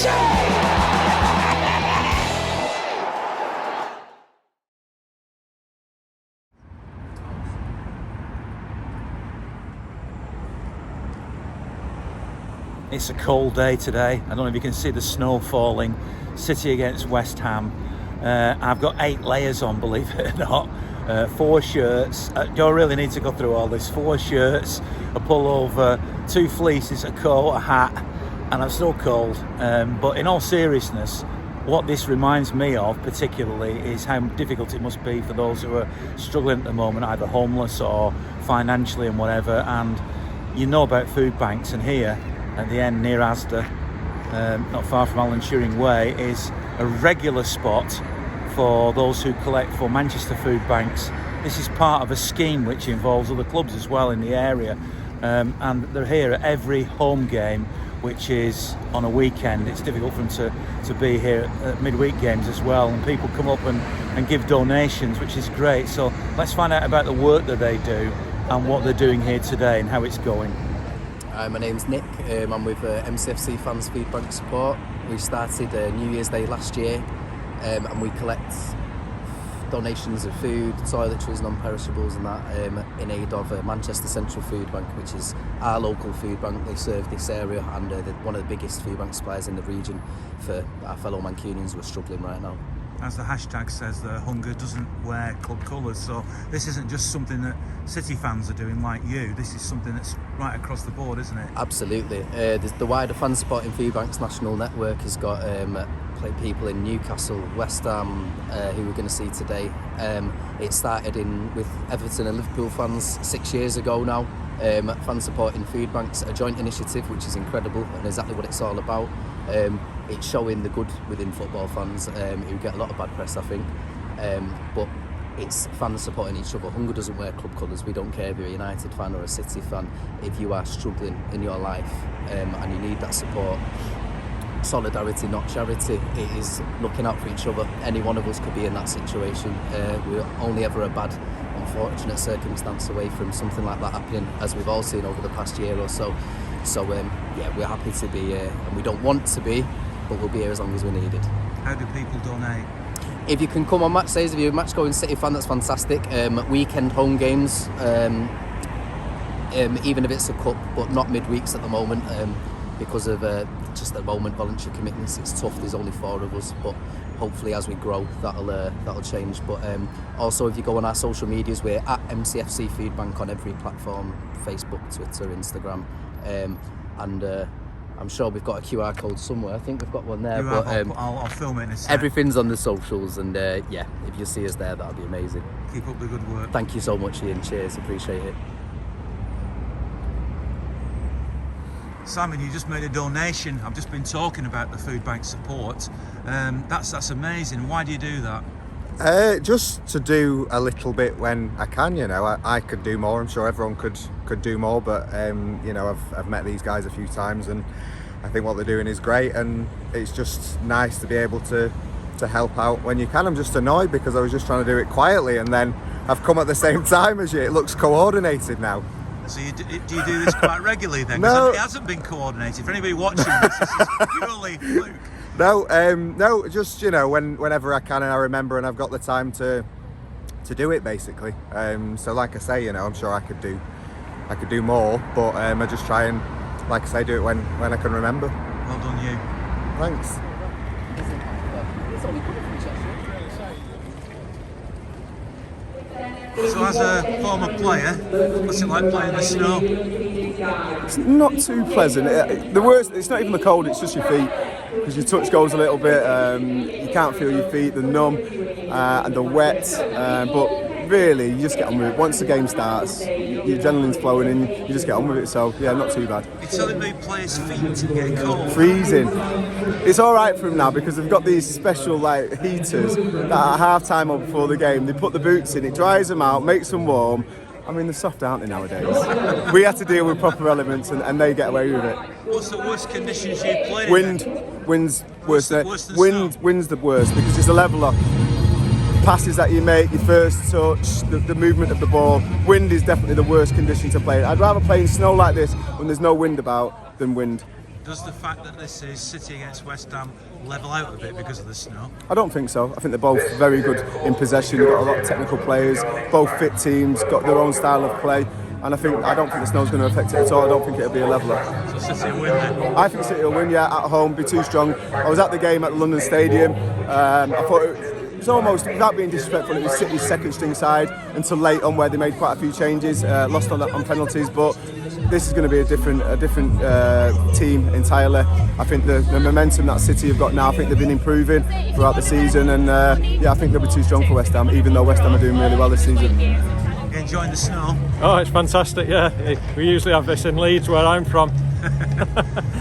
It's a cold day today. I don't know if you can see the snow falling. City against West Ham. I've got 8 layers on, believe it or not. 4 shirts. Do I really need to go through all this? 4 shirts, a pullover, 2 fleeces, a coat, a hat, and I'm still cold. But in all seriousness, what this reminds me of particularly is how difficult it must be for those who are struggling at the moment, either homeless or financially and whatever. And you know about food banks, and here at the end near Asda, not far from Alan Turing Way, is a regular spot for those who collect for Manchester food banks. This is part of a scheme which involves other clubs as well in the area, and they're here at every home game, which is on a weekend. It's difficult for them to be here at midweek games as well, and people come up and give donations, which is great. So let's find out about the work that they do and what they're doing here today and how it's going. My name's Nick. I'm with MCFC Fans Food Bank Support. We started New Year's Day last year, and we collect donations of food, toiletries, non-perishables and that in aid of Manchester Central Food Bank, which is our local food bank. They serve this area, and they're one of the biggest food bank suppliers in the region for our fellow Mancunians who are struggling right now. As the hashtag says, the hunger doesn't wear club colours, so this isn't just something that City fans are doing like you. This is something that's right across the board, isn't it? Absolutely. The wider Fan Supporting Food Banks national network has got people in Newcastle, West Ham, who we're going to see today. It started with Everton and Liverpool fans 6 years ago now. Fan Supporting Food Banks, a joint initiative which is incredible and exactly what it's all about. It's showing the good within football fans, who get a lot of bad press, I think, but it's fans supporting each other. Hunger doesn't wear club colours. We don't care if you're a United fan or a City fan. If you are struggling in your life and you need that support, solidarity, not charity, it is looking out for each other. Any one of us could be in that situation. We're only ever a bad, unfortunate circumstance away from something like that happening, as we've all seen over the past year or so. So yeah, we're happy to be here, and we don't want to be, but we'll be here as long as we're needed. How do people donate? If you can come on match days, if you're a match-going City fan, that's fantastic. Weekend home games, even if it's a cup, but not midweeks at the moment, because of just at the moment voluntary commitments. It's tough. There's only 4 of us, but hopefully as we grow, that'll change. But also, if you go on our social medias, we're at MCFC Food Bank on every platform: Facebook, Twitter, Instagram, and I'm sure we've got a QR code somewhere. I think we've got one there. But I'll film it in a sec. Everything's on the socials, and yeah, if you see us there, that'll be amazing. Keep up the good work. Thank you so much, Ian. Cheers, appreciate it. Simon, you just made a donation. I've just been talking about the food bank support. That's amazing. Why do you do that? Just to do a little bit when I can. You know, I could do more. I'm sure everyone could do more, but you know, I've met these guys a few times, and I think what they're doing is great, and it's just nice to be able to help out when you can. I'm just annoyed because I was just trying to do it quietly, and then I've come at the same time as you. It looks coordinated now. So do you do this quite regularly then? No, it hasn't been coordinated. For anybody watching this is purely fluke. No, just, you know, whenever I can and I remember and I've got the time to do it, basically. So like I say, you know, I'm sure I could do more, but I just try and, like I say, do it when I can remember. Well done, you. Thanks. So as a former player, what's it like playing in the snow? It's not too pleasant. The worst, it's not even the cold, it's just your feet. Because your touch goes a little bit, you can't feel your feet, they're numb and they're wet. But really, you just get on with it. Once the game starts, your adrenaline's flowing and you just get on with it. So yeah, not too bad. You're telling me players' feet get cold? Freezing. It's all right for them now because they've got these special like heaters that at half time or before the game, they put the boots in, it dries them out, makes them warm. I mean, they're soft, aren't they, nowadays? We have to deal with proper elements and they get away with it. What's the worst conditions you played in? Wind's worse than snow? Wind's the worst because it's the leveller. Passes that you make, your first touch, the movement of the ball. Wind is definitely the worst condition to play in. I'd rather play in snow like this when there's no wind about than wind. Does the fact that this is City against West Ham level out a bit because of the snow? I don't think so. I think they're both very good in possession. They've got a lot of technical players, both fit teams, got their own style of play. And I don't think the snow's going to affect it at all. I don't think it'll be a leveller. So City will win then? I think City will win, yeah, at home, be too strong. I was at the game at the London Stadium. I thought it was almost, without being disrespectful, it was City's second string side until late on where they made quite a few changes, lost on penalties. But this is going to be a different team entirely. I think the momentum that City have got now, I think they've been improving throughout the season. And I think they'll be too strong for West Ham, even though West Ham are doing really well this season. Enjoying the snow? Oh, it's fantastic, yeah. We usually have this in Leeds, where I'm from.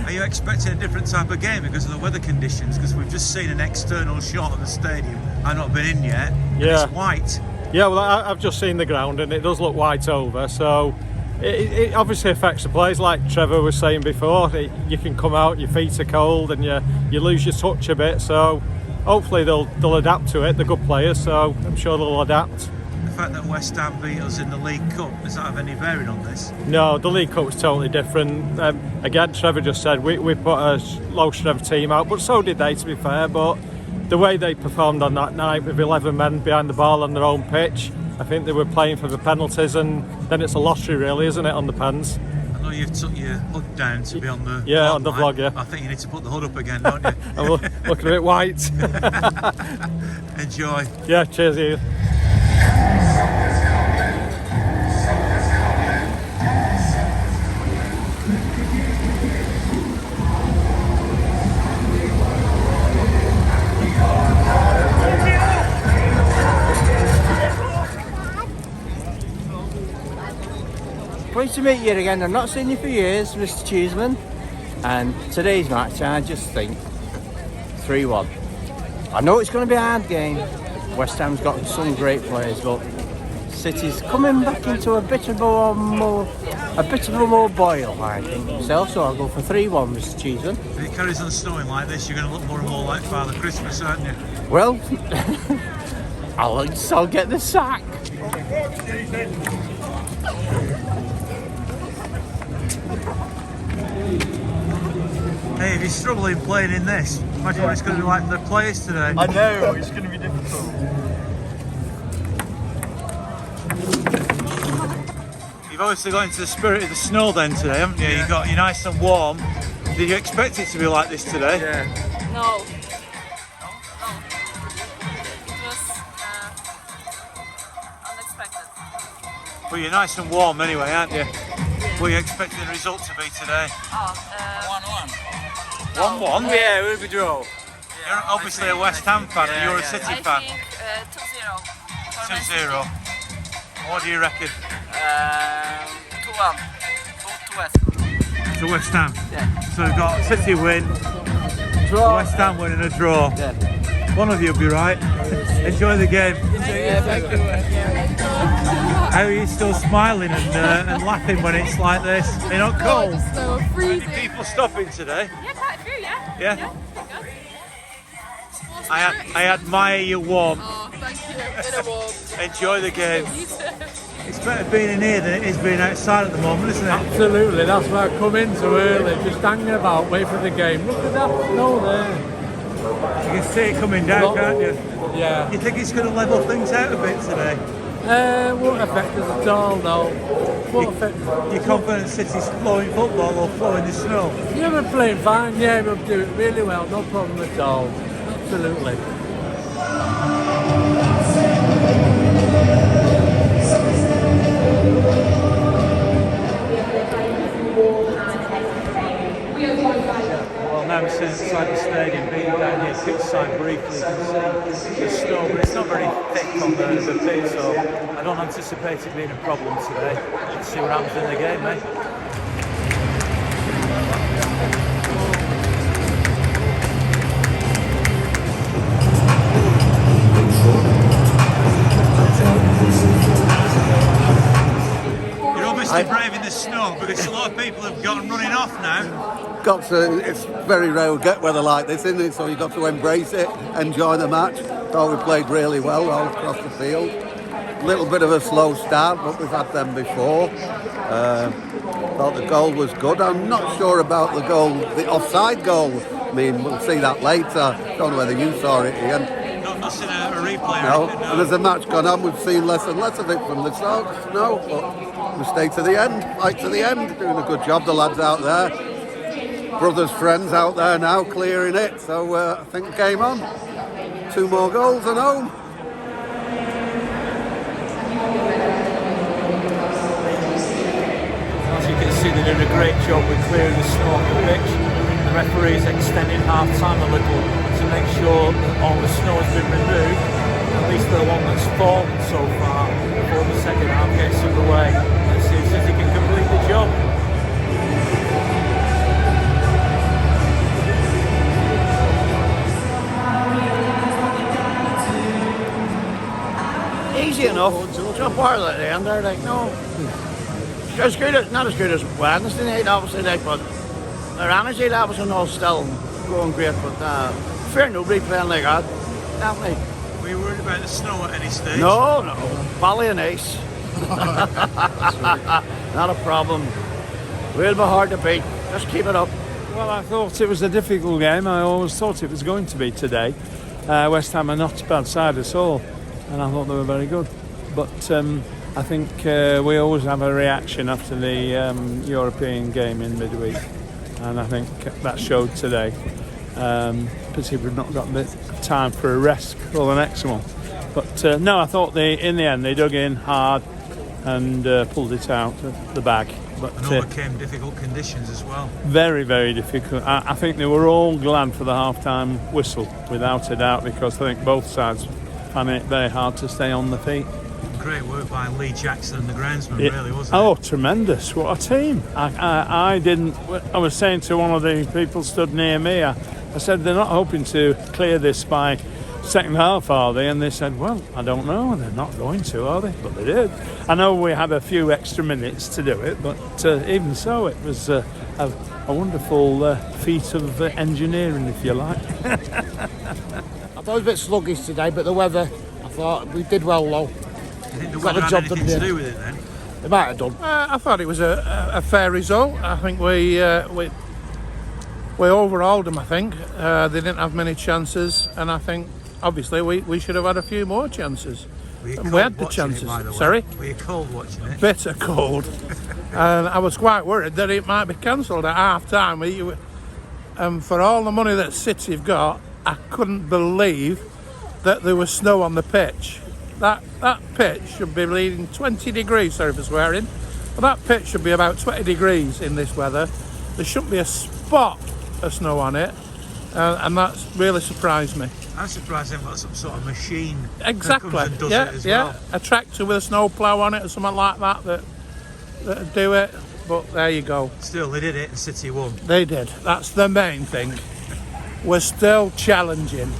Are you expecting a different type of game because of the weather conditions? Because we've just seen an external shot of the stadium. I've not been in yet. Yeah. It's white. Yeah, well, I've just seen the ground and it does look white over, so it obviously affects the players. Like Trevor was saying before, you can come out, your feet are cold and you lose your touch a bit, so hopefully they'll adapt to it. They're good players, so I'm sure they'll adapt. The fact that West Ham beat us in the League Cup, does that have any bearing on this? No, the League Cup was totally different. Again, Trevor just said we put a low strength team out, but so did they, to be fair. But the way they performed on that night with 11 men behind the ball on their own pitch, I think they were playing for the penalties, and then it's a lottery really, isn't it, on the pens? I know you've took your hood down to be on the vlog, on the vlog, yeah. I think you need to put the hood up again, don't you? I'm looking a bit white. Enjoy. Yeah, cheers you. Pleased to meet you again. I've not seen you for years, Mr. Cheeseman. And today's match, I just think 3-1. I know it's going to be a hard game. West Ham's got some great players, but City's coming back into a bit of a more boil, I think himself. So I'll go for 3-1, Mr. Cheeseman. If it carries on snowing like this, you're going to look more and more like Father Christmas, aren't you? Well, I'll get the sack. Hey, if you're struggling playing in this, imagine what it's going to be like for the players today. I know, it's going to be difficult. You've obviously got into the spirit of the snow then today, haven't you? Yeah. You're nice and warm. Did you expect it to be like this today? Yeah. No. It was unexpected. Well, you're nice and warm anyway, aren't you? What are you expecting the result to be today? 1-1. 1-1? Yeah, we'll be draw. You're obviously a West Ham fan and you're a City I fan. think 2-0. for Man 2-0. City. What do you reckon? 2-1. To West. To West Ham? Yeah. So we've got City win, Draw. West Ham win and a draw. Yeah. One of you will be right. Enjoy the game. Thank you. How are you still smiling and laughing when it's like this? You're not cold? Just so Any freezing. people stopping today? Yeah, quite a few, yeah. Yeah? Good. I admire your warmth. Oh, thank you. In a warm. Enjoy the game. You too. It's better being in here than it is being outside at the moment, isn't it? Absolutely, that's why I come in so early, just hanging about, waiting for the game. Look at that snow there. You can see it coming down, can't you? Yeah. You think it's going to level things out a bit today? Won't affect us at all, no. Won't affect us. You're confident City's flowing football or flowing the snow? Yeah, we're playing fine, yeah, we'll do it really well, no problem at all. Absolutely. Well, now we're sitting inside the stadium, being down here pitch side briefly, you can see the snow, but it's not very thick on the pitch, so I don't anticipate it being a problem today. Let's see what happens in the game, mate. You're obviously braving the snow because a lot of people have gotten running off now. It's very rare we get weather like this, isn't it? So you've got to embrace it, enjoy the match. Thought we played really well all across the field. A little bit of a slow start, but we've had them before. Thought the goal was good. I'm not sure about the goal, the offside goal. I mean, we'll see that later. Don't know whether you saw it, Ian. Not seen a replay. No, and as the match gone on, we've seen less and less of it from the Sox. No, but we stay to the end, fight to the end. Doing a good job, the lads out there. Brothers, friends out there now clearing it. So I think the game on. 2 more goals and home. As you can see, they're doing a great job with clearing the snow off the pitch. The referee's extending half-time a little to make sure that all the snow has been removed, at least the one that's fallen so far, before the second half gets underway. Let's see if City can complete the job. Easy enough. Jump part at the end there, like, no. As good as, not as good as Wednesday night, obviously, like, but their energy levels and all still going great, but fair nobody playing like that, definitely. Were you worried about the snow at any stage? No, Valley and Ace. Not a problem. Will be hard to beat. Just keep it up. Well, I thought it was a difficult game. I always thought it was going to be today. West Ham are not a bad side at all, and I thought they were very good. But I think we always have a reaction after the European game in midweek, and I think that showed today. Because we've not got the time for a rest for the next one. But no, I thought in the end they dug in hard and pulled it out of the bag. But and overcame difficult conditions as well. Very, very difficult. I think they were all glad for the half-time whistle, without a doubt, because I think both sides found it very hard to stay on the feet. Great work by Lee Jackson and the groundsman, really, wasn't it? Oh, tremendous. What a team. I was saying to one of the people stood near me, I said, they're not hoping to clear this by second half, are they? And they said, well, I don't know. They're not going to, are they? But they did. I know we had a few extra minutes to do it, but even so, it was a wonderful feat of engineering, if you like. I thought it was a bit sluggish today, but the weather, I thought we did well, though. I think the weather had anything to do with it then? It might have done. I thought it was a fair result. I think we overhauled them, I think. They didn't have many chances, and I think, obviously, we should have had a few more chances. And we had the chances. Sorry? Were you cold watching it? Bitter cold. And I was quite worried that it might be cancelled at half-time. For all the money that City have got, I couldn't believe that there was snow on the pitch. That pitch should be bleeding 20 degrees, sorry for swearing. But that pitch should be about 20 degrees in this weather. There shouldn't be a spot of snow on it, and that's really surprised me. I'm surprised they haven't got some sort of machine exactly. that comes and does it as well. A tractor with a snow plough on it or something like that do it. But there you go. Still, they did it and City won. They did. That's the main thing. We're still challenging.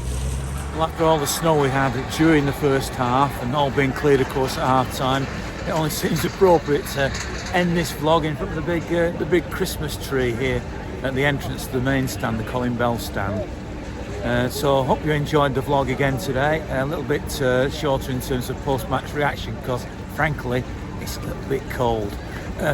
Well, after all the snow we had during the first half and all being cleared, of course, at half time, it only seems appropriate to end this vlog in front of the big Christmas tree here at the entrance to the main stand, the Colin Bell stand. So I hope you enjoyed the vlog again today. A little bit shorter in terms of post-match reaction because, frankly, it's a little bit cold.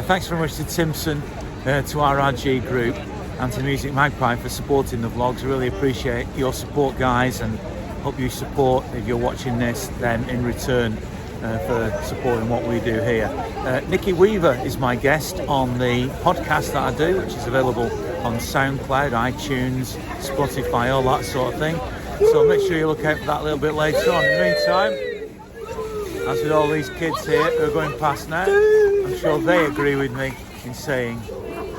Thanks very much to Timpson, to RRG Group and to MusicMagpie for supporting the vlogs. I really appreciate your support, guys, and hope you support, if you're watching this, then in return for supporting what we do here. Nikki Weaver is my guest on the podcast that I do, which is available on SoundCloud, iTunes, Spotify, all that sort of thing. So make sure you look out for that a little bit later on. In the meantime, as with all these kids here who are going past now, I'm sure they agree with me in saying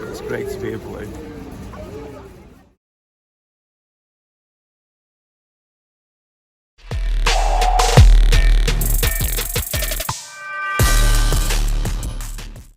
it's great to be a Blue.